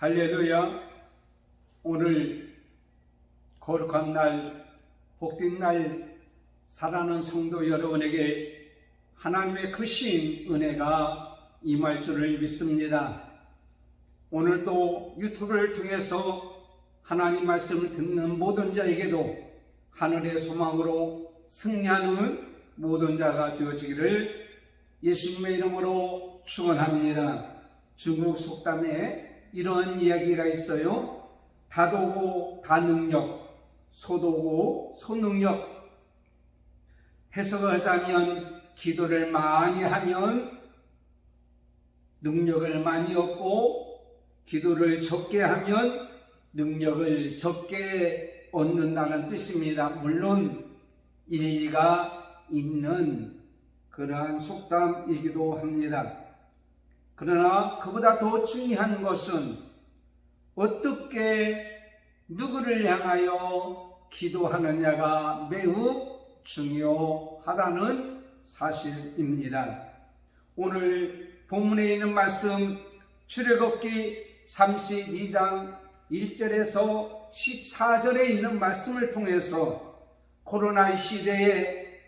할렐루야. 오늘 거룩한 날, 복된 날 살아가는 성도 여러분에게 하나님의 크신 은혜가 임할 줄을 믿습니다. 오늘도 유튜브를 통해서 하나님 말씀을 듣는 모든 자에게도 하늘의 소망으로 승리하는 모든 자가 되어지기를 예수님의 이름으로 축원합니다. 중국 속담에 이런 이야기가 있어요. 다도고 다능력, 소도고 소능력. 해석을 하자면 기도를 많이 하면 능력을 많이 얻고, 기도를 적게 하면 능력을 적게 얻는다는 뜻입니다. 물론 일리가 있는 그러한 속담이기도 합니다. 그러나 그보다 더 중요한 것은 어떻게 누구를 향하여 기도하느냐가 매우 중요하다는 사실입니다. 오늘 본문에 있는 말씀 출애굽기 32장 1절에서 14절에 있는 말씀을 통해서 코로나 시대에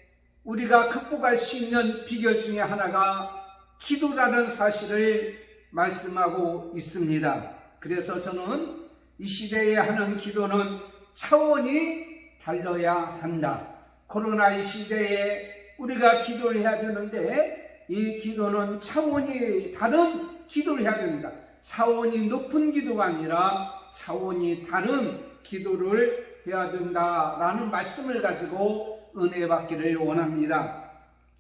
우리가 극복할 수 있는 비결 중에 하나가 기도라는 사실을 말씀하고 있습니다. 그래서 저는 이 시대에 하는 기도는 차원이 달라야 한다. 코로나 시대에 우리가 기도를 해야 되는데 이 기도는 차원이 다른 기도를 해야 된다. 차원이 높은 기도가 아니라 차원이 다른 기도를 해야 된다라는 말씀을 가지고 은혜 받기를 원합니다.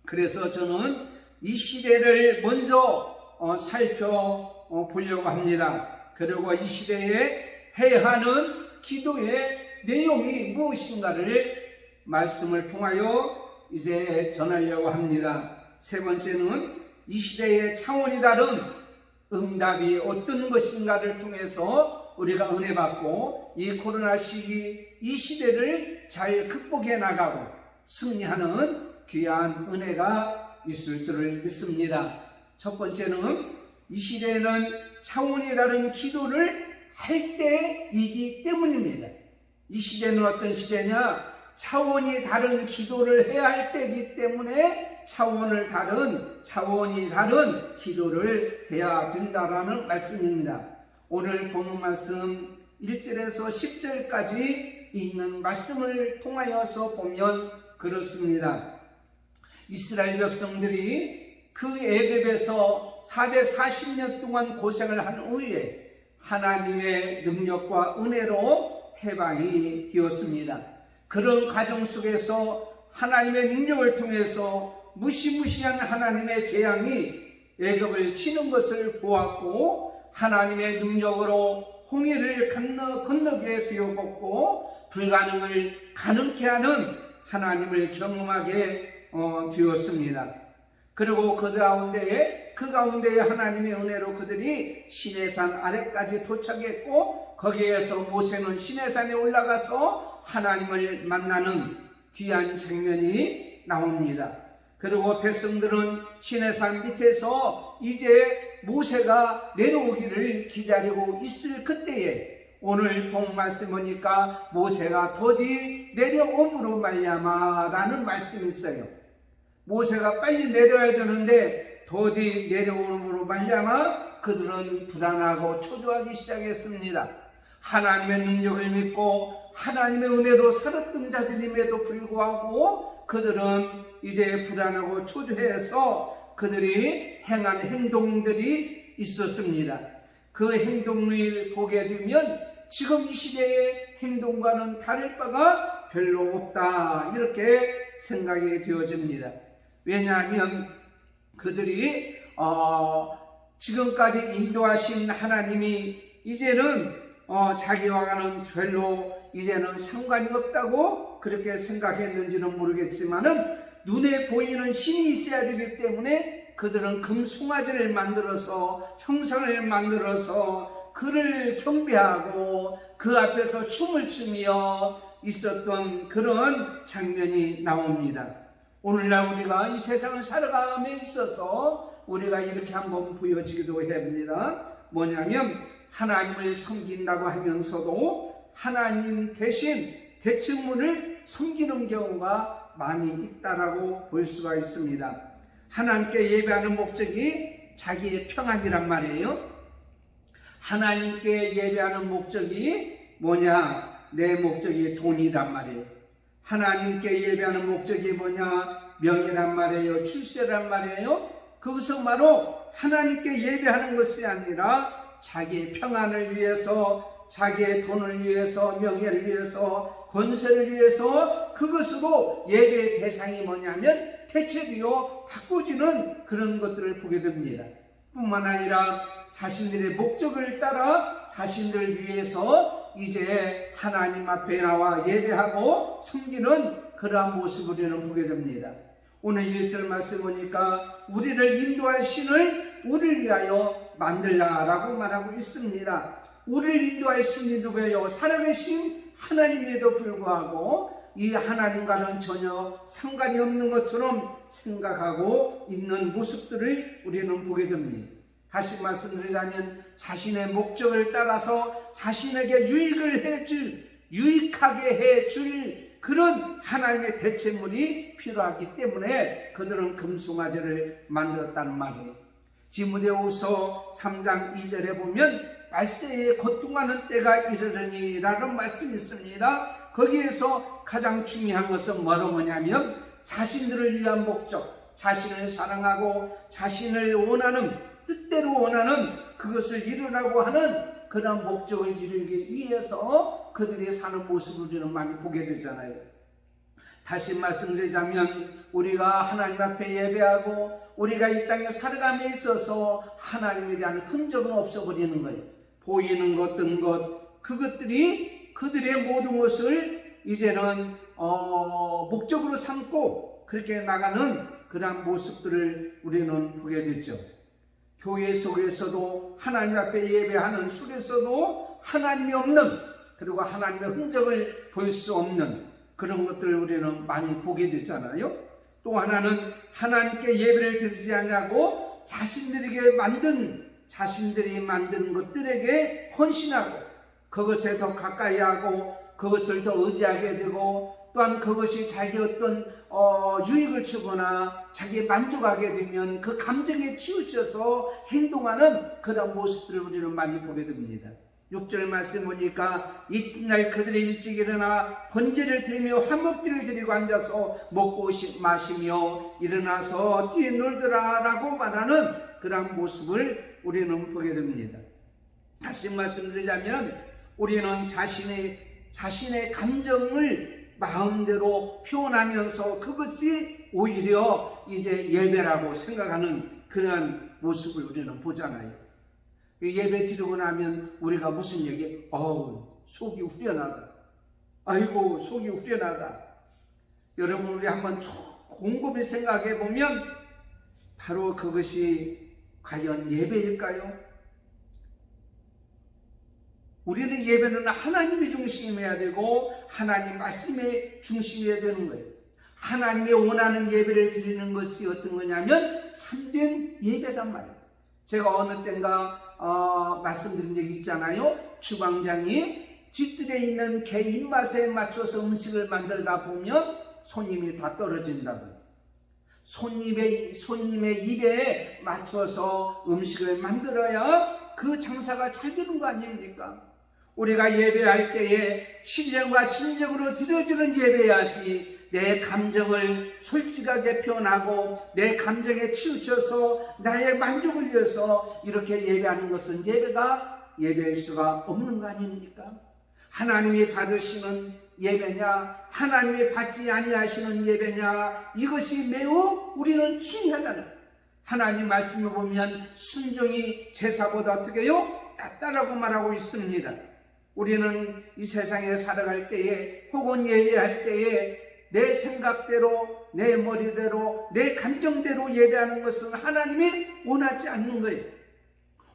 그래서 저는 이 시대를 먼저 살펴보려고 합니다. 그리고 이 시대에 해야 하는 기도의 내용이 무엇인가를 말씀을 통하여 이제 전하려고 합니다. 세 번째는 이 시대의 차원이 다른 응답이 어떤 것인가를 통해서 우리가 은혜 받고 이 코로나 시기 이 시대를 잘 극복해 나가고 승리하는 귀한 은혜가 있을 줄을 믿습니다. 첫 번째는 이 시대에는 차원이 다른 기도를 할 때이기 때문입니다. 이 시대는 어떤 시대냐? 차원이 다른 기도를 해야 할 때이기 때문에 차원이 다른 기도를 해야 된다라는 말씀입니다. 오늘 본문 말씀 1절에서 10절까지 있는 말씀을 통하여서 보면 그렇습니다. 이스라엘 백성들이 그 애굽에서 440년 동안 고생을 한 후에 하나님의 능력과 은혜로 해방이 되었습니다. 그런 과정 속에서 하나님의 능력을 통해서 무시무시한 하나님의 재앙이 애굽을 치는 것을 보았고, 하나님의 능력으로 홍해를 건너게 되었고, 불가능을 가능케 하는 하나님을 경험하게 되었습니다. 그리고 그 가운데에 하나님의 은혜로 그들이 시내산 아래까지 도착했고, 거기에서 모세는 시내산에 올라가서 하나님을 만나는 귀한 장면이 나옵니다. 그리고 백성들은 시내산 밑에서 이제 모세가 내려오기를 기다리고 있을 그때에 오늘 본 말씀 보니까 모세가 더디 내려옴으로 말미암아라는 말씀이 있어요. 모세가 빨리 내려야 되는데 더디 내려옴으로 말미암아 그들은 불안하고 초조하기 시작했습니다. 하나님의 능력을 믿고 하나님의 은혜로 살았던 자들임에도 불구하고 그들은 이제 불안하고 초조해서 그들이 행한 행동들이 있었습니다. 그 행동을 보게 되면 지금 이 시대의 행동과는 다를 바가 별로 없다, 이렇게 생각이 되어집니다. 왜냐하면 그들이 지금까지 인도하신 하나님이 이제는 자기와는 별로 이제는 상관이 없다고 그렇게 생각했는지는 모르겠지만은 눈에 보이는 신이 있어야 되기 때문에 그들은 금숭아지를 만들어서 형상을 만들어서 그를 경배하고 그 앞에서 춤을 추며 있었던 그런 장면이 나옵니다. 오늘날 우리가 이 세상을 살아감에 있어서 우리가 이렇게 한번 보여지기도 합니다. 뭐냐면 하나님을 섬긴다고 하면서도 하나님 대신 대체물을 섬기는 경우가 많이 있다라고 볼 수가 있습니다. 하나님께 예배하는 목적이 자기의 평안이란 말이에요. 하나님께 예배하는 목적이 뭐냐? 내 목적이 돈이란 말이에요. 하나님께 예배하는 목적이 뭐냐? 명예란 말이에요. 출세란 말이에요. 그것은 바로 하나님께 예배하는 것이 아니라 자기의 평안을 위해서, 자기의 돈을 위해서, 명예를 위해서, 권세를 위해서, 그것으로 예배의 대상이 뭐냐면 대체되어 바꾸지는 그런 것들을 보게 됩니다. 뿐만 아니라 자신들의 목적을 따라 자신들을 위해서 이제 하나님 앞에 나와 예배하고 섬기는 그러한 모습을 우리는 보게 됩니다. 오늘 1절 말씀 보니까 우리를 인도할 신을 우리를 위하여 만들라라고 말하고 있습니다. 우리를 인도할 신이 누구예요? 살아계신 하나님에도 불구하고 이 하나님과는 전혀 상관이 없는 것처럼 생각하고 있는 모습들을 우리는 보게 됩니다. 다시 말씀드리자면 자신의 목적을 따라서 자신에게 유익하게 해줄 그런 하나님의 대체물이 필요하기 때문에 그들은 금송아지를 만들었다는 말이에요. 디모데후서 3장 2절에 보면 말세에 고통하는 때가 이르르니 라는 말씀이 있습니다. 거기에서 가장 중요한 것은 뭐냐면 자신들을 위한 목적, 자신을 사랑하고 자신을 원하는, 뜻대로 원하는 그것을 이루라고 하는 그런 목적을 이루기 위해서 그들이 사는 모습을 우리는 많이 보게 되잖아요. 다시 말씀드리자면 우리가 하나님 앞에 예배하고 우리가 이 땅에 살아감에 있어서 하나님에 대한 흔적은 없어버리는 거예요. 보이는 것, 든 것, 그것들이 그들의 모든 것을 이제는 목적으로 삼고 그렇게 나가는 그런 모습들을 우리는 보게 됐죠. 교회 속에서도 하나님 앞에 예배하는 속에서도 하나님이 없는, 그리고 하나님의 흔적을 볼 수 없는 그런 것들을 우리는 많이 보게 되잖아요. 또 하나는 하나님께 예배를 드리지 않냐고 자신들이 만든 것들에게 헌신하고 그것에 더 가까이 하고 그것을 더 의지하게 되고 또한 그것이 자기 어떤 유익을 주거나 자기의 만족하게 되면 그 감정에 치우쳐서 행동하는 그런 모습들을 우리는 많이 보게 됩니다. 6절 말씀 보니까 이튿날 그들이 일찍 일어나 번제를 드리며 화목제를 드리고 앉아서 먹고 마시며 일어나서 뛰놀더라 라고 말하는 그런 모습을 우리는 보게 됩니다. 다시 말씀드리자면 우리는 자신의 감정을 마음대로 표현하면서 그것이 오히려 이제 예배라고 생각하는 그러한 모습을 우리는 보잖아요. 예배 드리고 나면 우리가 무슨 얘기? 속이 후련하다. 아이고, 속이 후련하다. 여러분, 우리 한번 곰곰이 생각해 보면 바로 그것이 과연 예배일까요? 우리는 예배는 하나님의 중심이어야 되고 하나님 말씀의 중심이어야 되는 거예요. 하나님이 원하는 예배를 드리는 것이 어떤 거냐면 참된 예배란 말이에요. 제가 어느 때인가 말씀드린 적이 있잖아요. 주방장이 뒷뜰에 있는 개 입맛에 맞춰서 음식을 만들다 보면 손님이 다 떨어진다고. 손님의 입에 맞춰서 음식을 만들어야 그 장사가 잘 되는 거 아닙니까? 우리가 예배할 때에 신령과 진정으로 드려지는 예배야지 내 감정을 솔직하게 표현하고 내 감정에 치우쳐서 나의 만족을 위해서 이렇게 예배하는 것은 예배일 수가 없는 거 아닙니까? 하나님이 받으시는 예배냐, 하나님이 받지 아니하시는 예배냐, 이것이 매우 우리는 중요하다는 거예요. 하나님 말씀을 보면 순종이 제사보다 어떻게 해요? 낫다라고 말하고 있습니다. 우리는 이 세상에 살아갈 때에 혹은 예배할 때에 내 생각대로, 내 머리대로, 내 감정대로 예배하는 것은 하나님이 원하지 않는 거예요.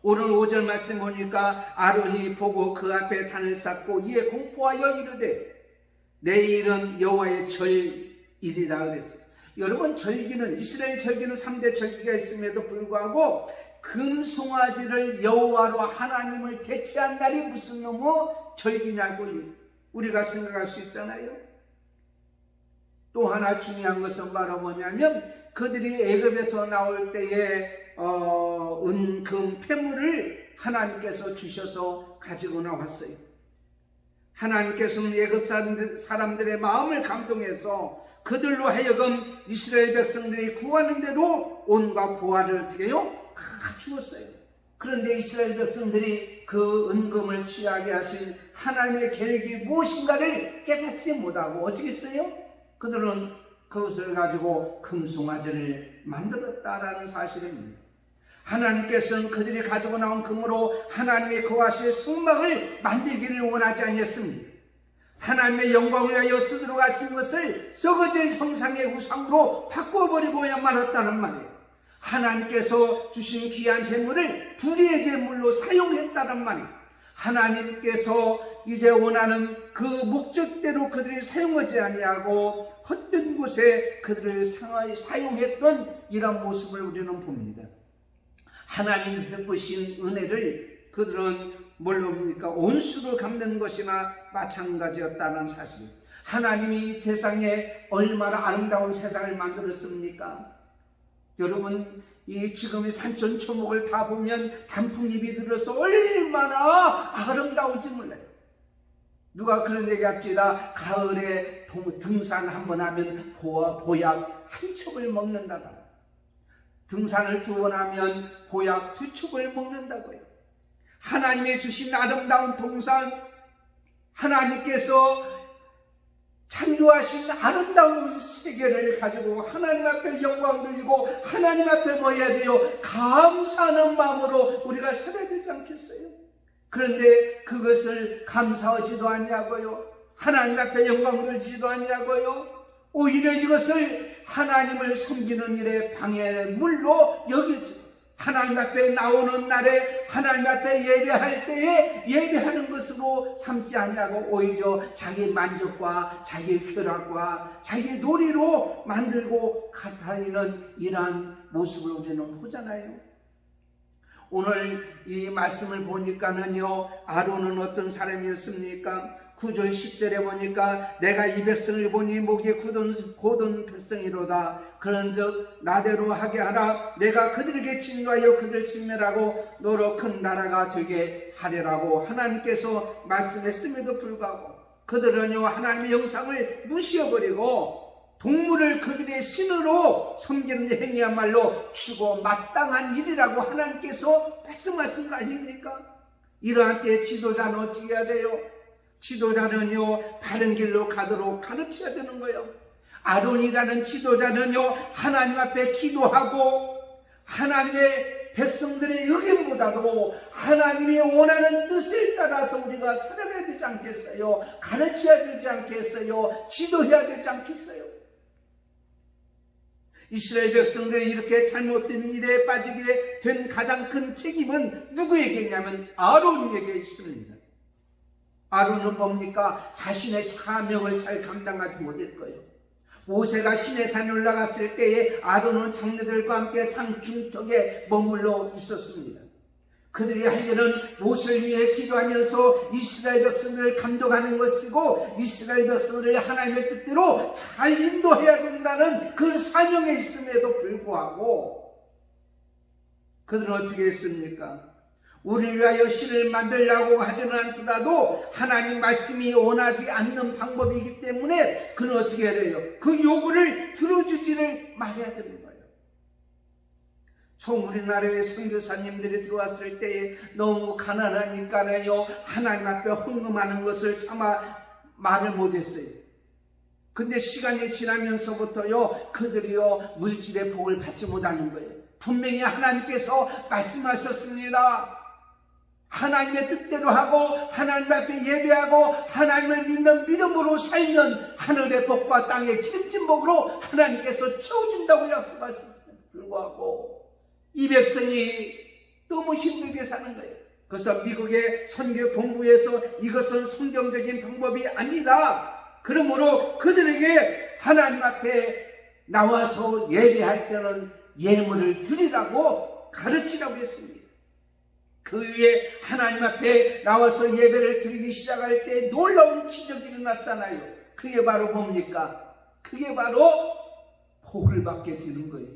오늘 5절 말씀 보니까 아론이 보고 그 앞에 단을 쌓고 이에 공포하여 이르되 내일은 여호와의 절일이라 그랬어요. 여러분, 절기는 이스라엘 절기는 3대 절기가 있음에도 불구하고 금송아지를 여호와로 하나님을 대체한 날이 무슨 너무 절기냐고 우리가 생각할 수 있잖아요. 또 하나 중요한 것은 바로 뭐냐면 그들이 애굽에서 나올 때에 은, 금, 폐물을 하나님께서 주셔서 가지고 나왔어요. 하나님께서는 애굽 사람들의 마음을 감동해서 그들로 하여금 이스라엘 백성들이 구하는 대로 온갖 보화를 어떻게 해요? 다 주었어요. 그런데 이스라엘 백성들이 그 은금을 취하게 하신 하나님의 계획이 무엇인가를 깨닫지 못하고 어떻게 했어요? 그들은 그것을 가지고 금송아지를 만들었다라는 사실입니다. 하나님께서는 그들이 가지고 나온 금으로 하나님의 거하실 성막을 만들기를 원하지 아니했습니다. 하나님의 영광을 위하여 쓰도록 하신 것을 썩어질 형상의 우상으로 바꿔버리고야 말았다는 말이에요. 하나님께서 주신 귀한 재물을 불의의 재물로 사용했다는 말이에요. 하나님께서 이제 원하는 그 목적대로 그들이 사용하지 아니하고 헛된 곳에 그들을 사용했던 이런 모습을 우리는 봅니다. 하나님 베푸신 은혜를 그들은 뭘로 봅니까? 온수로 갚는 것이나 마찬가지였다는 사실. 하나님이 이 세상에 얼마나 아름다운 세상을 만들었습니까? 여러분, 이 지금의 산천초목을 다 보면 단풍잎이 들어서 얼마나 아름다운지 몰라요. 누가 그런 얘기 합니다. 가을에 등산 한번 하면 보약 한 첩을 먹는다고. 등산을 2번 하면 보약 2첩을 먹는다고요. 하나님의 주신 아름다운 동산, 하나님께서 창조하신 아름다운 세계를 가지고 하나님 앞에 영광 돌리고 하나님 앞에 뭐 해야 돼요? 감사하는 마음으로 우리가 살아야 되지 않겠어요? 그런데 그것을 감사하지도 않냐고요? 하나님 앞에 영광 돌리지도 않냐고요? 오히려 이것을 하나님을 섬기는 일에 방해물로 여기지. 하나님 앞에 나오는 날에 하나님 앞에 예배할 때에 예배하는 것으로 삼지 않냐고 오히려 자기 만족과 자기 쾌락과 자기 놀이로 만들고 다니는 이러한 모습을 우리는 보잖아요. 오늘 이 말씀을 보니까는요, 아론은 어떤 사람이었습니까? 9절 10절에 보니까 내가 이 백성을 보니 목이 곧은 백성이로다. 그런즉 나대로 하게 하라. 내가 그들에게 진노하여 그들 진멸하고 너로 큰 나라가 되게 하리라고 하나님께서 말씀했음에도 불구하고 그들은요, 하나님의 영상을 무시해버리고 동물을 그들의 신으로 섬기는 행위야말로 주고 마땅한 일이라고 하나님께서 말씀하신 거 아닙니까? 이러한 때 지도자는 어떻게 해야 돼요? 지도자는요, 바른 길로 가도록 가르쳐야 되는 거예요. 아론이라는 지도자는요, 하나님 앞에 기도하고 하나님의 백성들의 의견보다도 하나님이 원하는 뜻을 따라서 우리가 살아가야 되지 않겠어요? 가르쳐야 되지 않겠어요? 지도해야 되지 않겠어요? 이스라엘 백성들이 이렇게 잘못된 일에 빠지게 된 가장 큰 책임은 누구에게 있냐면 아론에게 있습니다. 아론은 뭡니까? 자신의 사명을 잘 감당하지 못할 거예요. 모세가 시내산에 올라갔을 때에 아론은 장로들과 함께 상중턱에 머물러 있었습니다. 그들이 할 일은 모세를 위해 기도하면서 이스라엘 백성들을 감독하는 것이고 이스라엘 백성들을 하나님의 뜻대로 잘 인도해야 된다는 그 사명에 있음에도 불구하고 그들은 어떻게 했습니까? 우리를 위하여 신을 만들려고 하지는 않더라도 하나님 말씀이 원하지 않는 방법이기 때문에 그는 어떻게 해야 돼요? 그 요구를 들어주지를 말아야 되는 거예요. 총 우리나라의 선교사님들이 들어왔을 때에 너무 가난하니까요, 하나님 앞에 헌금하는 것을 차마 말을 못했어요. 근데 시간이 지나면서부터요, 그들이요, 물질의 복을 받지 못하는 거예요. 분명히 하나님께서 말씀하셨습니다. 하나님의 뜻대로 하고 하나님 앞에 예배하고 하나님을 믿는 믿음으로 살면 하늘의 복과 땅의 기름진 복으로 하나님께서 채워준다고 약속하셨음에도 불구하고 이 백성이 너무 힘들게 사는 거예요. 그래서 미국의 선교 본부에서 이것은 성경적인 방법이 아니다. 그러므로 그들에게 하나님 앞에 나와서 예배할 때는 예물을 드리라고 가르치라고 했습니다. 그 위에 하나님 앞에 나와서 예배를 드리기 시작할 때 놀라운 기적이 일어났잖아요. 그게 바로 뭡니까? 그게 바로 복을 받게 되는 거예요.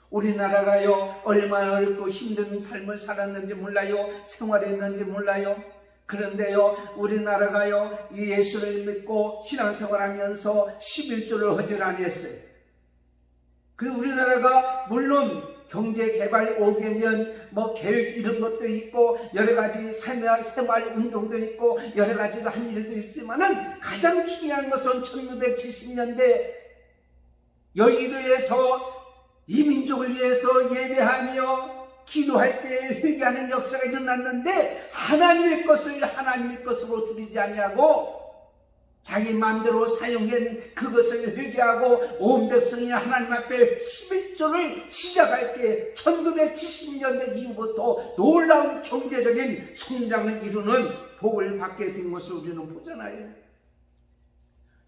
우리나라가요, 얼마나 어렵고 힘든 삶을 살았는지 몰라요. 생활했는지 몰라요. 그런데요, 우리나라가요, 이 예수를 믿고 신앙생활하면서 11조를 허질 안 했어요. 그리고 우리나라가 물론 경제개발 5개년 계획 이런 것도 있고 여러 가지 생활 운동도 있고 여러 가지도 한 일도 있지만은 가장 중요한 것은 1970년대 여의도에서 이 민족을 위해서 예배하며 기도할 때 회개하는 역사가 일어났는데 하나님의 것을 하나님의 것으로 드리지 않냐고 자기 마음대로 사용한 그것을 회개하고 온 백성이 하나님 앞에 11조를 시작할 때 1970년대 이후부터 놀라운 경제적인 성장을 이루는 복을 받게 된 것을 우리는 보잖아요.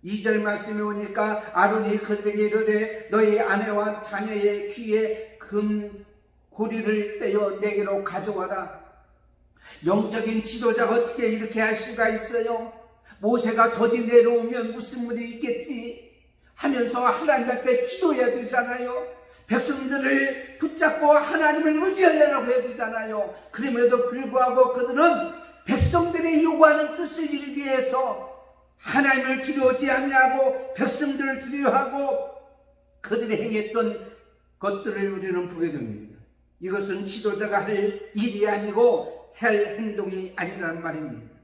2절 말씀에 오니까 아론이 그들에게 이르되 너희 아내와 자녀의 귀에 금 고리를 떼어 내게로 가져와라. 영적인 지도자가 어떻게 이렇게 할 수가 있어요? 모세가 더디 내려오면 무슨 일이 있겠지 하면서 하나님 앞에 기도해야 되잖아요. 백성들을 붙잡고 하나님을 의지하려고 해야 되잖아요. 그럼에도 불구하고 그들은 백성들의 요구하는 뜻을 이루기 위해서 하나님을 두려워하지 않냐고 백성들을 두려워하고 그들이 행했던 것들을 우리는 보게 됩니다. 이것은 지도자가 할 일이 아니고 할 행동이 아니라는 말입니다.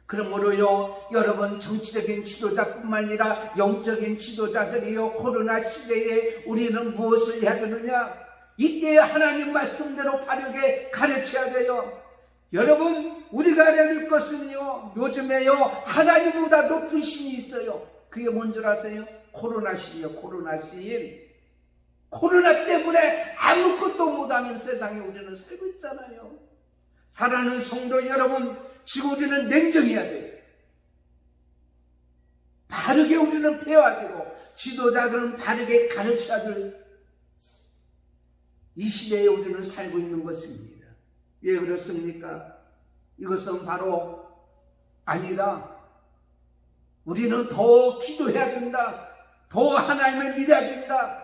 그러므로요, 여러분 정치적인 지도자뿐만 아니라 영적인 지도자들이요, 코로나 시대에 우리는 무엇을 해야 되느냐? 이때 하나님 말씀대로 바르게 가르쳐야 돼요. 여러분, 우리가 알아야 될 것은요, 요즘에요, 하나님보다 높은 신이 있어요. 그게 뭔 줄 아세요? 코로나 시기요, 코로나 시기. 코로나 때문에 아무것도 못하는 세상에 우리는 살고 있잖아요. 사랑하는 성도 여러분, 지금 우리는 냉정해야 돼요. 바르게 우리는 배워야 되고 지도자들은 바르게 가르쳐야 될 이 시대에 우리는 살고 있는 것입니다. 왜 그렇습니까? 이것은 바로 아니다. 우리는 더 기도해야 된다. 더 하나님을 믿어야 된다.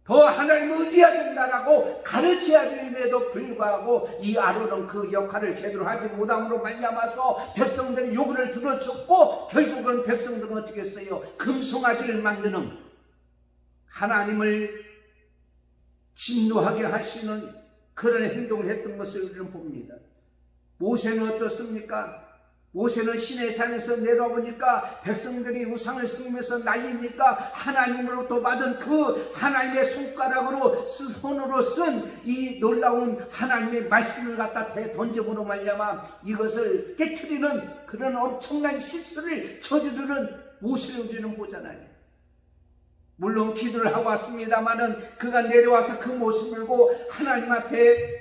더 하나님을 의지해야 된다라고 가르쳐야 됨에도 불구하고 이 아론은 그 역할을 제대로 하지 못함으로 말미암아서 백성들의 요구를 들어줬고 결국은 백성들은 어떻게 했어요? 금송아지를 만드는 하나님을 진노하게 하시는 그런 행동을 했던 것을 우리는 봅니다. 모세는 어떻습니까? 모세는 시내산에서 내려보니까 백성들이 우상을 섬기면서 난리니까 하나님으로부터 받은 그 하나님의 손으로 쓴 이 놀라운 하나님의 말씀을 갖다 던짐으로 말미암아 이것을 깨트리는 그런 엄청난 실수를 저지르는 모세를 우리는 보잖아요. 물론 기도를 하고 왔습니다마는 그가 내려와서 그 모습을 보고 하나님 앞에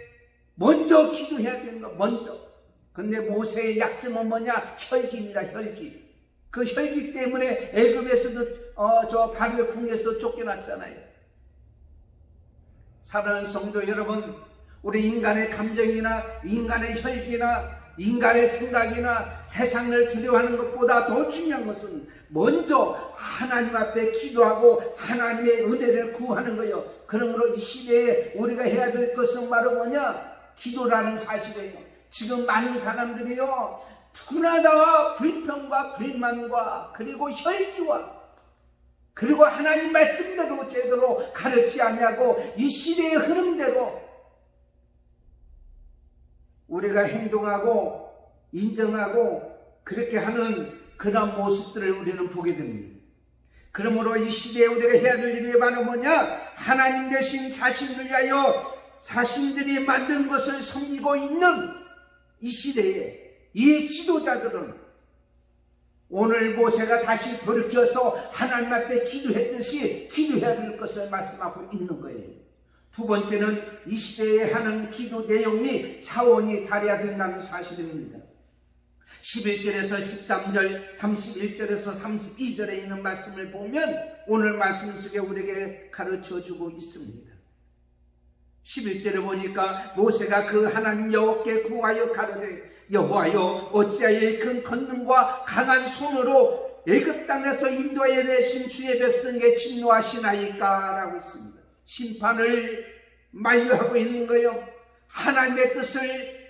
먼저 기도해야 되는 거, 먼저. 근데 모세의 약점은 뭐냐? 혈기입니다. 혈기. 그 혈기 때문에 애굽에서도 저 바로의 궁에서도 쫓겨났잖아요. 사랑하는 성도 여러분, 우리 인간의 감정이나 인간의 혈기나 인간의 생각이나 세상을 두려워하는 것보다 더 중요한 것은 먼저 하나님 앞에 기도하고 하나님의 은혜를 구하는 거예요. 그러므로 이 시대에 우리가 해야 될 것은 바로 뭐냐? 기도라는 사실이에요. 지금 많은 사람들이요, 누구나 다 불평과 불만과 그리고 혈기와 그리고 하나님 말씀대로 제대로 가르치지 않냐고 이 시대의 흐름대로 우리가 행동하고 인정하고 그렇게 하는 그런 모습들을 우리는 보게 됩니다. 그러므로 이 시대에 우리가 해야 될 일이 바로 뭐냐? 하나님 대신 자신을 위하여 자신들이 만든 것을 섬기고 있는 이 시대에 이 지도자들은 오늘 모세가 다시 돌이켜서 하나님 앞에 기도했듯이 기도해야 될 것을 말씀하고 있는 거예요. 두 번째는 이 시대에 하는 기도 내용이 차원이 다르야 된다는 사실입니다. 11절에서 13절, 31절에서 32절에 있는 말씀을 보면 오늘 말씀 속에 우리에게 가르쳐주고 있습니다. 11절에 보니까 모세가 그 하나님 여호와께 구하여 가로되 여호와여 어찌하여 큰 권능과 강한 손으로 애굽 땅에서 인도하여 내신 주의 백성에게 진노하시나이까 라고 했습니다. 심판을 만류하고 있는 거예요. 하나님의 뜻을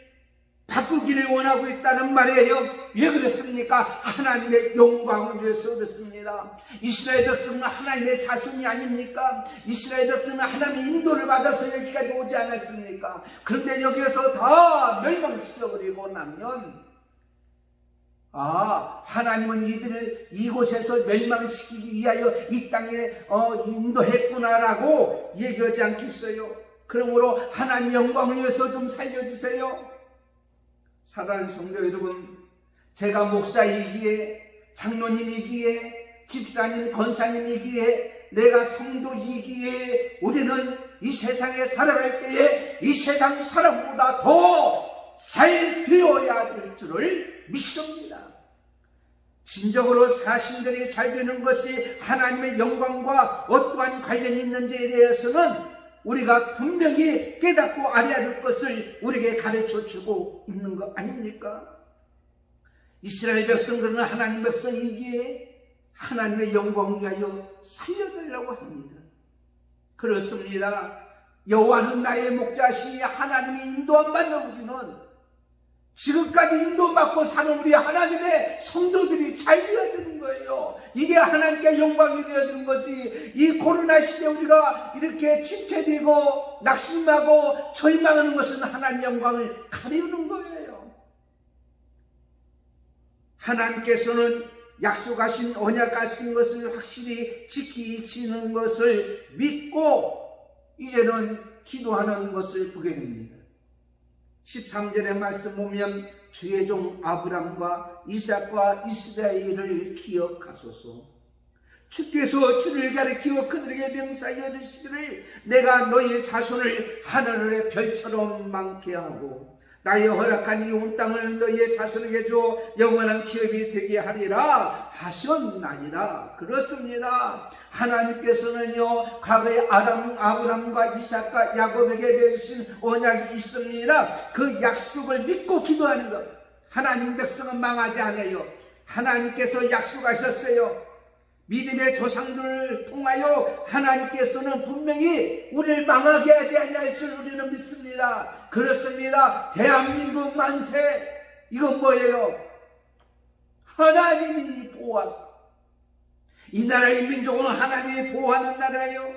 바꾸기를 원하고 있다는 말이에요. 왜 그랬습니까? 하나님의 영광을 위해서 그렇습니다. 이스라엘 백성은 하나님의 자손이 아닙니까? 이스라엘 백성은 하나님의 인도를 받아서 여기까지 오지 않았습니까? 그런데 여기에서 다 멸망시켜버리고 나면 하나님은 이들을 이곳에서 멸망시키기 위하여 이 땅에 인도했구나라고 얘기하지 않겠어요? 그러므로 하나님 영광을 위해서 좀 살려주세요. 사랑하는 성도 여러분, 제가 목사이기에, 장로님이기에, 집사님, 권사님이기에, 내가 성도이기에 우리는 이 세상에 살아갈 때에 이 세상 사람보다 더 잘 되어야 될 줄을 믿습니다. 진정으로 자신들이 잘 되는 것이 하나님의 영광과 어떠한 관련이 있는지에 대해서는 우리가 분명히 깨닫고 알아야 할 것을 우리에게 가르쳐주고 있는 거 아닙니까? 이스라엘 백성들은 하나님 백성이기에 하나님의 영광을 위하여 살려달라고 합니다. 그렇습니다. 여호와는 나의 목자시니 하나님이 인도한 바는 우리는 지금까지 인도받고 사는 우리 하나님의 성도들이 잘 되어야 되는 거예요. 이게 하나님께 영광이 되어야 되는 거지. 이 코로나 시대에 우리가 이렇게 침체되고 낙심하고 절망하는 것은 하나님 영광을 가리우는 거예요. 하나님께서는 약속하신 언약하신 것을 확실히 지키시는 것을 믿고 이제는 기도하는 것을 보게 됩니다. 13절의 말씀 보면 주의 종 아브람과 이삭과 이스라엘을 기억하소서. 주께서 주를 가리키어 그들에게 명사하여 이르시기를 내가 너희 자손을 하늘의 별처럼 많게 하고 나의 허락한 이 온 땅을 너희의 자손에게 주어 영원한 기업이 되게 하리라 하셨나이다. 그렇습니다. 하나님께서는요 과거에 아브람과 이삭과 야곱에게 맺으신 언약이 있습니다. 그 약속을 믿고 기도하는 것. 하나님 백성은 망하지 않아요. 하나님께서 약속하셨어요. 믿음의 조상들을 통하여 하나님께서는 분명히 우리를 망하게 하지 아니할 줄 우리는 믿습니다. 그렇습니다. 대한민국 만세, 이건 뭐예요? 하나님이 보호하사 이 나라의 민족은 하나님이 보호하는 나라예요.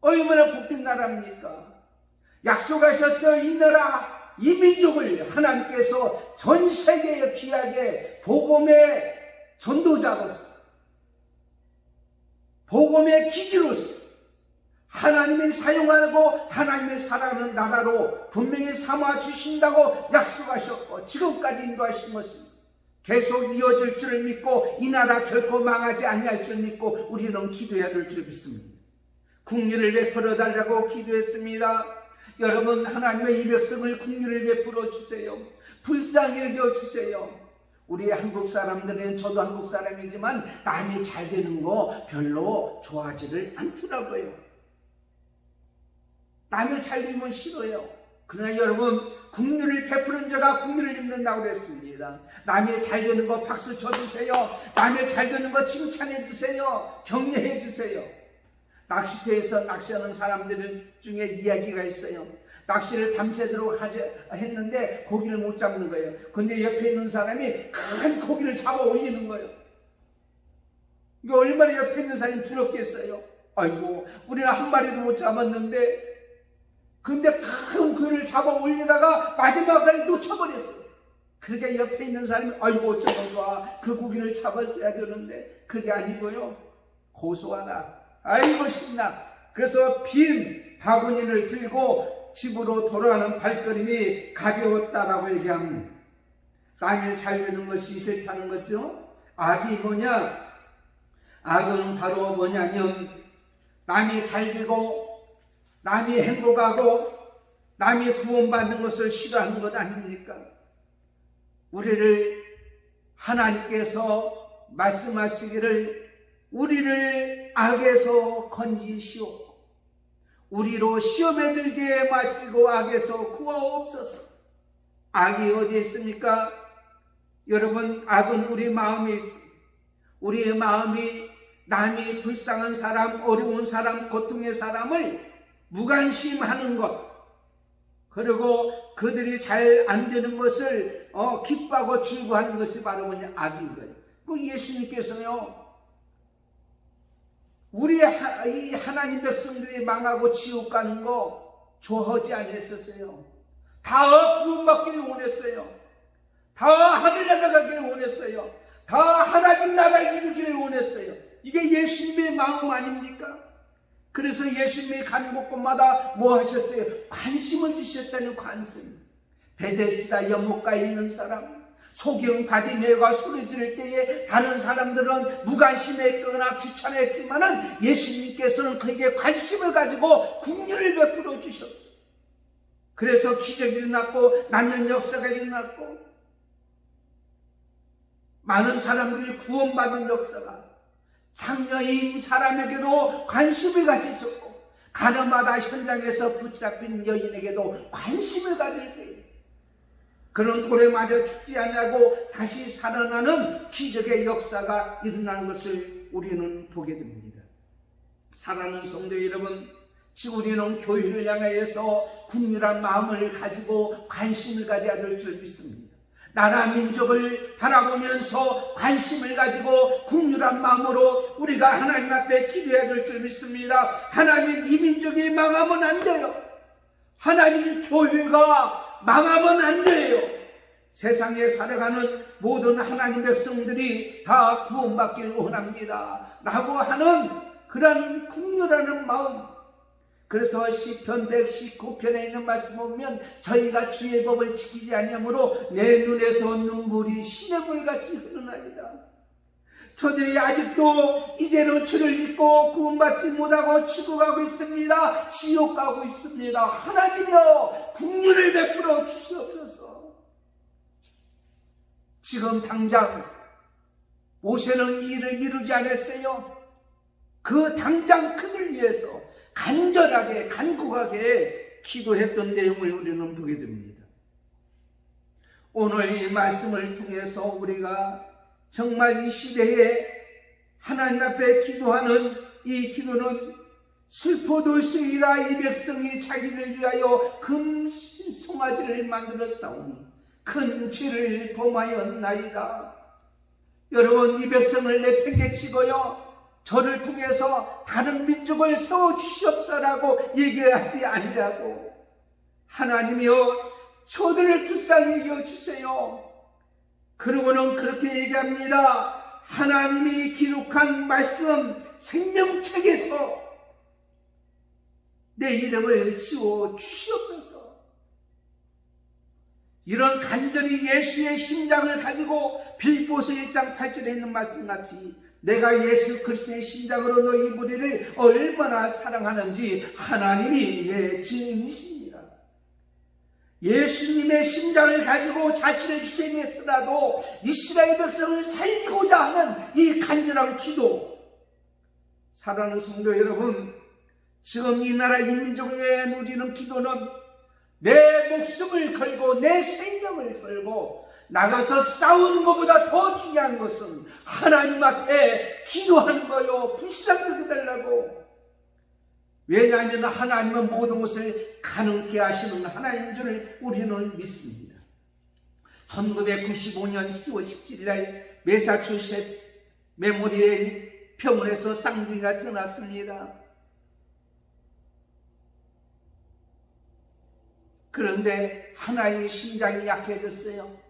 얼마나 복된 나라입니까? 약속하셨어요. 이 나라, 이 민족을 하나님께서 전 세계에 귀하게 복음의 전도자로서 복음의 기지로서 하나님이 사용하고 하나님의 사랑하는 나라로 분명히 삼아 주신다고 약속하셨고 지금까지 인도하신 것입니다. 계속 이어질 줄을 믿고 이 나라 결코 망하지 아니할 줄 믿고 우리는 기도해야 될 줄 믿습니다. 국리를 베풀어 달라고 기도했습니다. 여러분, 하나님의 이 백성을 국리를 베풀어 주세요. 불쌍히 여겨 주세요. 우리 한국 사람들은, 저도 한국 사람이지만 남이 잘 되는 거 별로 좋아하지를 않더라고요. 남이 잘 되면 싫어요. 그러나 여러분, 국리를 베푸는 자가 국리를 입는다고 그랬습니다. 남이 잘 되는 거 박수 쳐주세요. 남이 잘 되는 거 칭찬해 주세요. 격려해 주세요. 낚시터에서 낚시하는 사람들 중에 이야기가 있어요. 낚시를 밤새도록 했는데 고기를 못 잡는 거예요. 근데 옆에 있는 사람이 큰 고기를 잡아 올리는 거예요. 이거 얼마나 옆에 있는 사람이 부럽겠어요. 아이고, 우리는 한 마리도 못 잡았는데, 근데 큰 고기를 잡아 올리다가 마지막에 놓쳐버렸어요. 그러니까 옆에 있는 사람이 아이고 어쩌면 좋아, 그 고기를 잡았어야 되는데. 그게 아니고요, 고소하다, 아이고 신나. 그래서 빈 바구니를 들고 집으로 돌아가는 발걸음이 가벼웠다라고 얘기합니다. 남이 잘 되는 것이 싫다는 거죠. 악이 뭐냐? 악은 바로 뭐냐면 남이 잘 되고 남이 행복하고 남이 구원받는 것을 싫어하는 것 아닙니까? 우리를 하나님께서 말씀하시기를 우리를 악에서 건지시오, 우리로 시험에 들게 마시고 악에서 구하옵소서. 악이 어디에 있습니까? 여러분, 악은 우리 마음에 있습니다. 우리의 마음이 남이 불쌍한 사람, 어려운 사람, 고통의 사람을 무관심하는 것, 그리고 그들이 잘 안 되는 것을 기뻐하고 즐거워하는 것이 바로 뭐냐? 악인 거예요. 그 예수님께서요, 우리 이 하나님 백성들이 망하고 지옥 가는 거 좋아하지 않으셨어요. 다 구원받기를 원했어요. 다 하늘나라 가기를 원했어요. 다 하나님 나라 이루기를 원했어요. 이게 예수님의 마음 아닙니까? 그래서 예수님이 가는 곳곳마다 뭐 하셨어요? 관심을 주셨잖아요. 관심. 베데스다 연못가에 있는 사람, 소경 바디메가 소리 지를 때에 다른 사람들은 무관심했거나 귀찮아했지만은 예수님께서는 그에게 관심을 가지고 긍휼을 베풀어 주셨어요. 그래서 기적이 일어났고 남는 역사가 일어났고 많은 사람들이 구원받은 역사가, 장녀인 사람에게도 관심을 가지셨고 가나마다 현장에서 붙잡힌 여인에게도 관심을 가질 때에 그런 돌에 맞아 죽지 않냐고 다시 살아나는 기적의 역사가 일어나는 것을 우리는 보게 됩니다. 사랑하는 성도 여러분, 지금 우리는 교회를 향하여서 긍휼한 마음을 가지고 관심을 가져야 될 줄 믿습니다. 나라 민족을 바라보면서 관심을 가지고 긍휼한 마음으로 우리가 하나님 앞에 기도해야 될 줄 믿습니다. 하나님, 이 민족이 망하면 안 돼요. 하나님, 교회가 망하면 안 돼요. 세상에 살아가는 모든 하나님 백성들이 다 구원받기를 원합니다 라고 하는 그런 긍휼하는 마음. 그래서 시편 119편에 있는 말씀 보면 저희가 주의 법을 지키지 아니하므로 내 눈에서 눈물이 시냇물같이 흐르나이다. 저들이 아직도 이제는 주를 잊고 구원받지 못하고 죽어가고 있습니다. 지옥 가고 있습니다. 하나님이여, 긍휼을 베풀어 주시옵소서. 지금 당장 모세는 이 일을 미루지 않았어요. 그 당장 그들 위해서 간절하게 간곡하게 기도했던 내용을 우리는 보게 됩니다. 오늘 이 말씀을 통해서 우리가 정말 이 시대에 하나님 앞에 기도하는 이 기도는 슬퍼도시이다. 이 백성이 자기를 위하여 금송아지를 만들어 싸우니 큰 죄를 범하였나이다. 여러분, 이 백성을 내팽개치고요, 저를 통해서 다른 민족을 세워주시옵소서라고 얘기하지 아니하고, 하나님이여, 저들을 불쌍히 여겨주세요. 그러고는 그렇게 얘기합니다. 하나님이 기록한 말씀 생명책에서 내 이름을 지워주시옵소서. 이런 간절히 예수의 심장을 가지고 빌보서 1장 8절에 있는 말씀같이 내가 예수 그리스도의 심장으로 너희 무리를 얼마나 사랑하는지 하나님이 내 증인이십니다. 예수님의 심장을 가지고 자신을 희생했으라도 이스라엘 백성을 살리고자 하는 이 간절한 기도. 사랑하는 성도 여러분, 지금 이 나라 이 민족에 누리는 기도는 내 목숨을 걸고 내 생명을 걸고 나가서 싸우는 것보다 더 중요한 것은 하나님 앞에 기도하는 거요. 불쌍하게 달라고. 왜냐하면 하나님은 모든 것을 가능케 하시는 하나님인 줄 우리는 믿습니다. 1995년 10월 17일 날 매사추셋 메모리얼 병원에서 쌍둥이가 태어났습니다. 그런데 하나의 심장이 약해졌어요.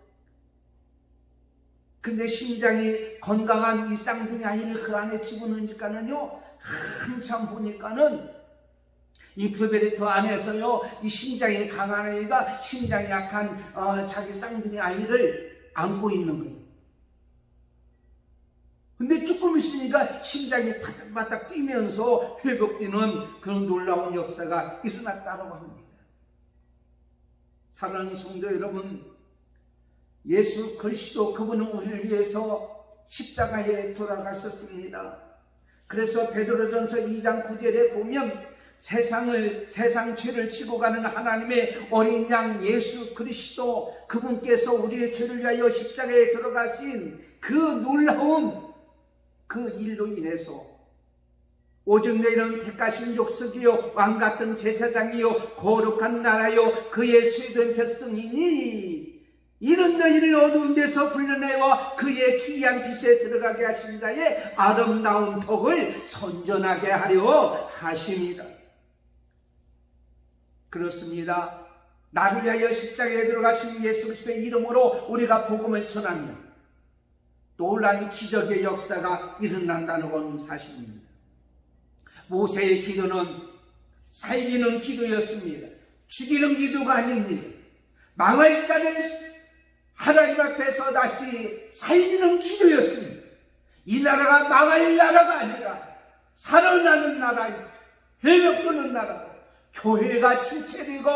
근데 심장이 건강한 이 쌍둥이 아이를 그 안에 집어넣으니까는요, 한참 보니까는 인큐베이터 안에서요, 이 심장이 강한 아이가 심장이 약한 자기 쌍둥이 아이를 안고 있는 거예요. 근데 조금 있으니까 심장이 바닥바닥 뛰면서 회복되는 그런 놀라운 역사가 일어났다고 합니다. 사랑하는 성도 여러분, 예수 그리스도 그분은 우리를 위해서 십자가에 돌아가셨습니다. 그래서 베드로전서 2장 9절에 보면 세상 죄를 지고 가는 하나님의 어린 양 예수 그리스도, 그분께서 우리의 죄를 위하여 십자가에 들어가신 그 놀라운 그 일로 인해서 오직 너희는 택하신 족속이요 왕같은 제사장이요 거룩한 나라요 그의 소유된 백성이니 이는 너희를 어두운 데서 불러내어 그의 기이한 빛에 들어가게 하신 자의 아름다운 덕을 선전하게 하려 하십니다. 그렇습니다. 나를 위하여 십자가에 들어가신 예수 그리스도의 이름으로 우리가 복음을 전하면 놀라운 기적의 역사가 일어난다는 건 사실입니다. 모세의 기도는 살리는 기도였습니다. 죽이는 기도가 아닙니다. 망할 자를 하나님 앞에서 다시 살리는 기도였습니다. 이 나라가 망할 나라가 아니라 살아나는 나라입니다. 회복되는 나라고, 교회가 침체되고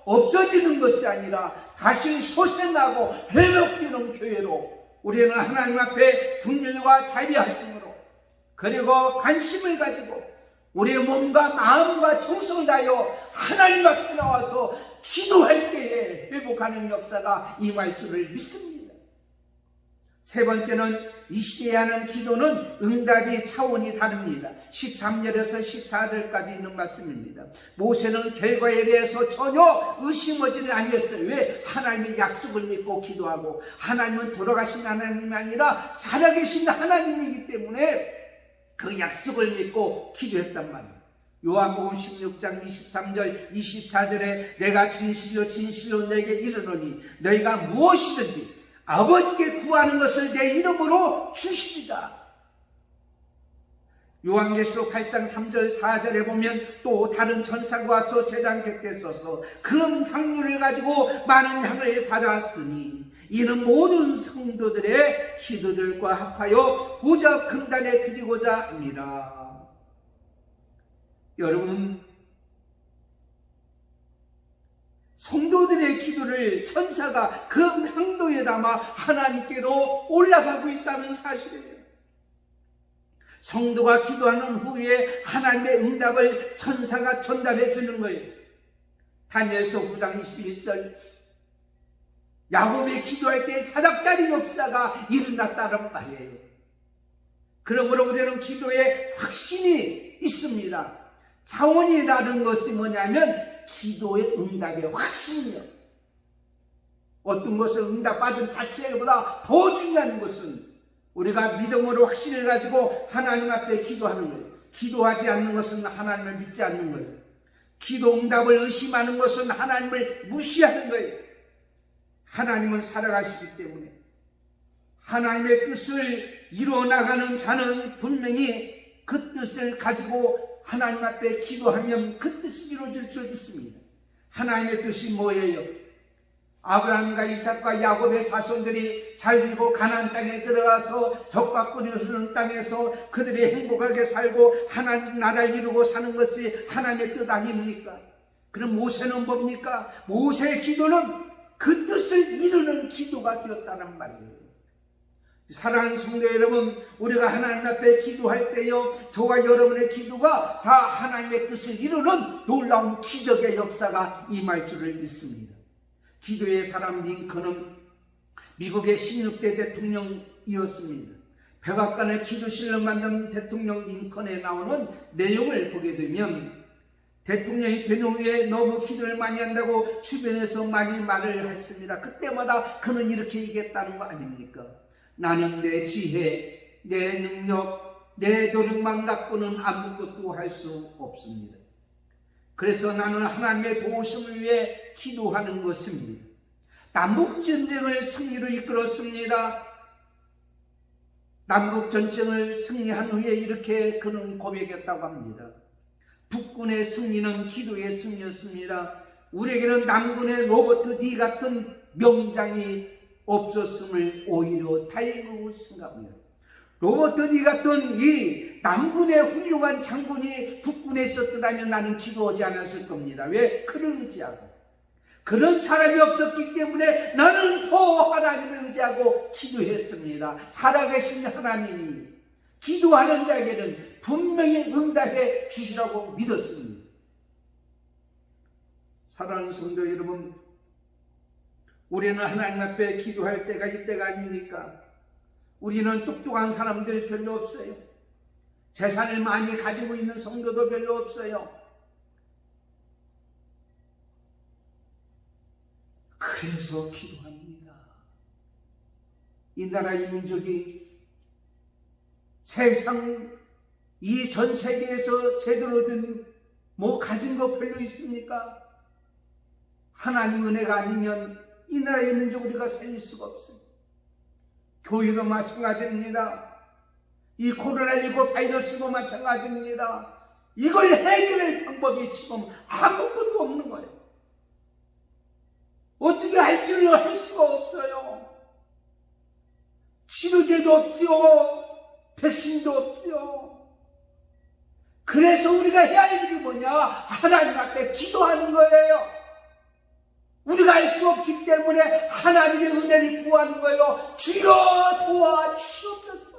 없어지는 것이 아니라 다시 소생하고 회복되는 교회로 우리는 하나님 앞에 분별과 자비하심으로 그리고 관심을 가지고 우리의 몸과 마음과 정성을 다하여 하나님 앞에 나와서 기도할 때에 회복하는 역사가 임할 줄을 믿습니다. 세 번째는 이 시대에 하는 기도는 응답이 차원이 다릅니다. 13절에서 14절까지 있는 말씀입니다. 모세는 결과에 대해서 전혀 의심하지는 아니었어요. 왜? 하나님의 약속을 믿고 기도하고, 하나님은 돌아가신 하나님이 아니라 살아계신 하나님이기 때문에 그 약속을 믿고 기도했단 말이에요. 요한복음 16장 23절 24절에 내가 진실로 진실로 너에게 이르노니 너희가 무엇이든지 아버지께 구하는 것을 내 이름으로 주시리라. 요한계시록 8장 3절 4절에 보면 또 다른 천사가 와서 제단 곁에 서서 금 향유를 가지고 많은 향을 받았으니 이는 모든 성도들의 기도들과 합하여 보좌 금단에 드리고자 합니다. 여러분, 성도들의 기도를 천사가 그 향도에 담아 하나님께로 올라가고 있다는 사실이에요. 성도가 기도하는 후에 하나님의 응답을 천사가 전달해 주는 거예요. 다니엘서 9장 21절 야곱이 기도할 때 사닥다리 역사가 일어났다는 말이에요. 그러므로 우리는 기도에 확신이 있습니다. 차원이 다른 것이 뭐냐면 기도의 응답의 확신이요. 어떤 것을 응답받은 자체보다 더 중요한 것은 우리가 믿음으로 확신을 가지고 하나님 앞에 기도하는 거예요. 기도하지 않는 것은 하나님을 믿지 않는 거예요. 기도 응답을 의심하는 것은 하나님을 무시하는 거예요. 하나님은 살아가시기 때문에 하나님의 뜻을 이루어나가는 자는 분명히 그 뜻을 가지고 하나님 앞에 기도하면 그 뜻이 이루어질 줄 믿습니다. 하나님의 뜻이 뭐예요? 아브라함과 이삭과 야곱의 자손들이 잘 되고 가나안 땅에 들어가서 젖과 꿀이 흐르는 땅에서 그들이 행복하게 살고 하나님 나라를 이루고 사는 것이 하나님의 뜻 아닙니까? 그럼 모세는 뭡니까? 모세의 기도는 그 뜻을 이루는 기도가 되었다는 말이에요. 사랑하는 성도 여러분, 우리가 하나님 앞에 기도할 때요, 저와 여러분의 기도가 다 하나님의 뜻을 이루는 놀라운 기적의 역사가 임할 줄을 믿습니다. 기도의 사람 링컨은 미국의 16대 대통령이었습니다. 백악관을 기도실로 만든 대통령 링컨에 나오는 내용을 보게 되면 대통령이 된 후에 너무 기도를 많이 한다고 주변에서 많이 말을 했습니다. 그때마다 그는 이렇게 얘기했다는 거 아닙니까? 나는 내 지혜, 내 능력, 내 노력만 갖고는 아무것도 할 수 없습니다. 그래서 나는 하나님의 도우심을 위해 기도하는 것입니다. 남북전쟁을 승리로 이끌었습니다. 남북전쟁을 승리한 후에 이렇게 그는 고백했다고 합니다. 북군의 승리는 기도의 승리였습니다. 우리에게는 남군의 로버트 리 같은 명장이 없었음을 오히려 다행으로 생각합니다. 로버트 리 같은 이 남군의 훌륭한 장군이 북군에 있었더라면 나는 기도하지 않았을 겁니다. 왜? 그를 의지하고. 그런 사람이 없었기 때문에 나는 더 하나님을 의지하고 기도했습니다. 살아계신 하나님이 기도하는 자에게는 분명히 응답해 주시라고 믿었습니다. 사랑하는 성도 여러분, 우리는 하나님 앞에 기도할 때가 이때가 아닙니까? 우리는 똑똑한 사람들 별로 없어요. 재산을 많이 가지고 있는 성도도 별로 없어요. 그래서 기도합니다. 이 나라 이 민족이 세상 이 전 세계에서 제대로 된 가진 거 별로 있습니까? 하나님 은혜가 아니면 이 나라의 민족 우리가 살릴 수가 없어요. 교회도 마찬가지입니다. 이 코로나19 바이러스도 마찬가지입니다. 이걸 해결할 방법이 지금 아무것도 없는 거예요. 어떻게 할지를 할 수가 없어요. 치료제도 없죠. 백신도 없죠. 그래서 우리가 해야 할 일이 뭐냐? 하나님 앞에 기도하는 거예요. 우리가 알 수 없기 때문에 하나님의 은혜를 구하는 거예요. 주여 도와 주옵소서.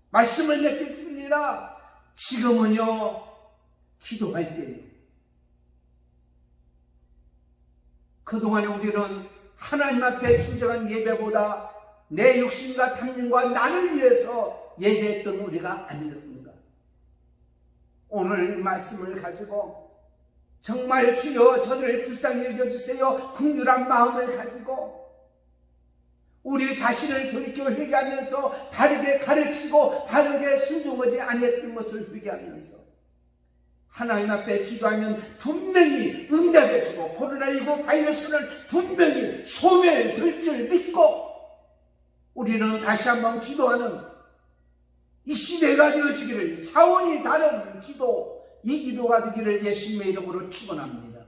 말씀을 맺겠습니다. 지금은요, 기도할 때예요. 그동안에 우리는 하나님 앞에 진정한 예배보다 내 욕심과 탐심과 나를 위해서 예배했던 우리가 아니었던가. 오늘 말씀을 가지고 정말 주여 저들을 불쌍히 여겨주세요. 긍휼한 마음을 가지고 우리 자신을 돌이켜 회개하면서 바르게 가르치고 바르게 순종하지 아니했던 것을 회개하면서 하나님 앞에 기도하면 분명히 응답해주고 코로나19 바이러스는 분명히 소멸될 줄 믿고 우리는 다시 한번 기도하는 이 시대가 되어지기를, 차원이 다른 기도, 이 기도가 되기를 예수님의 이름으로 축원합니다.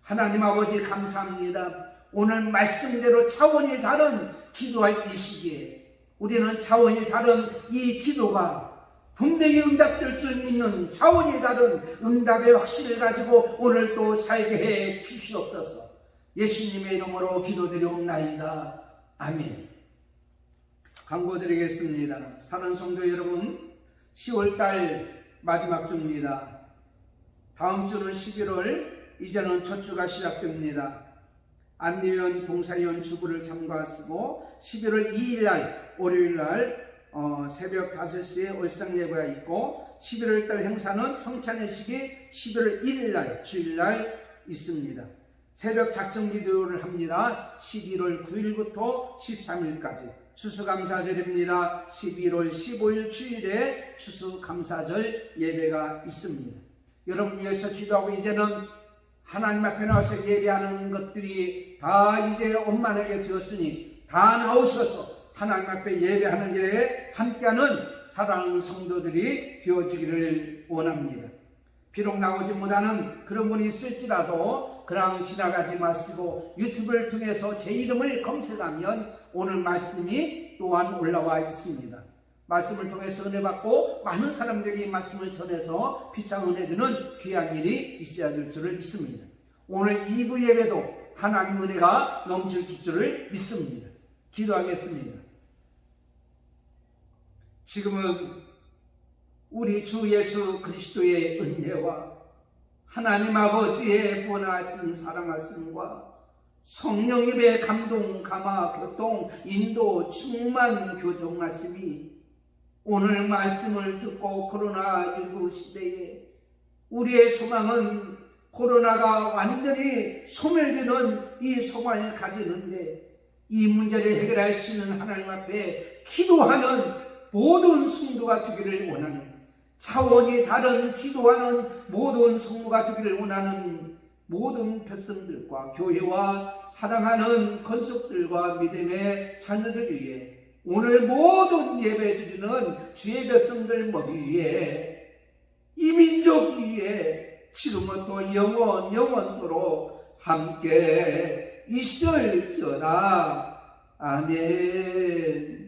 하나님 아버지 감사합니다. 오늘 말씀대로 차원이 다른 기도할 이 시기에 우리는 차원이 다른 이 기도가 분명히 응답될 줄 믿는 차원이 다른 응답의 확신을 가지고 오늘 또 살게 해 주시옵소서. 예수님의 이름으로 기도드리옵나이다. 아멘. 광고드리겠습니다. 사랑하는 성도 여러분, 10월달 마지막 주입니다. 다음 주는 11월, 이제는 첫 주가 시작됩니다. 안내위원, 봉사위원 주부를 참가하시고 11월 2일날 월요일날 새벽 5시에 월상 예배가 있고 11월달 행사는 성찬의식이 11월 1일날 주일날 있습니다. 새벽 작정 기도를 합니다. 11월 9일부터 13일까지 추수감사절입니다. 11월 15일 주일에 추수감사절 예배가 있습니다. 여러분 위해서 기도하고 이제는 하나님 앞에 나와서 예배하는 것들이 다 이제 원만하게 되었으니 다 나오셔서 하나님 앞에 예배하는 일에 함께하는 사랑하는 성도들이 되어지기를 원합니다. 비록 나오지 못하는 그런 분이 있을지라도 그냥 지나가지 마시고 유튜브를 통해서 제 이름을 검색하면 오늘 말씀이 또한 올라와 있습니다. 말씀을 통해서 은혜 받고 많은 사람들에게 이 말씀을 전해서 피차 은혜 드는 귀한 일이 있어야 될 줄을 믿습니다. 오늘 2부 예배도 하나님 은혜가 넘칠 줄을 믿습니다. 기도하겠습니다. 지금은 우리 주 예수 그리스도의 은혜와 하나님 아버지의 권하신 사랑하심과 성령님의 감동, 감화, 교통, 인도, 충만 교통하심이 오늘 말씀을 듣고 코로나19 시대에 우리의 소망은 코로나가 완전히 소멸되는 이 소망을 가지는데 이 문제를 해결할 수 있는 하나님 앞에 기도하는 모든 성도가 되기를 원하는, 차원이 다른 기도하는 모든 성도가 되기를 원하는 모든 백성들과 교회와 사랑하는 건속들과 믿음의 자녀들 위해 오늘 모든 예배 드리는 주의 백성들 모두 위해 이 민족 위에 지금부터 영원토록 함께 있을지어다. 아멘.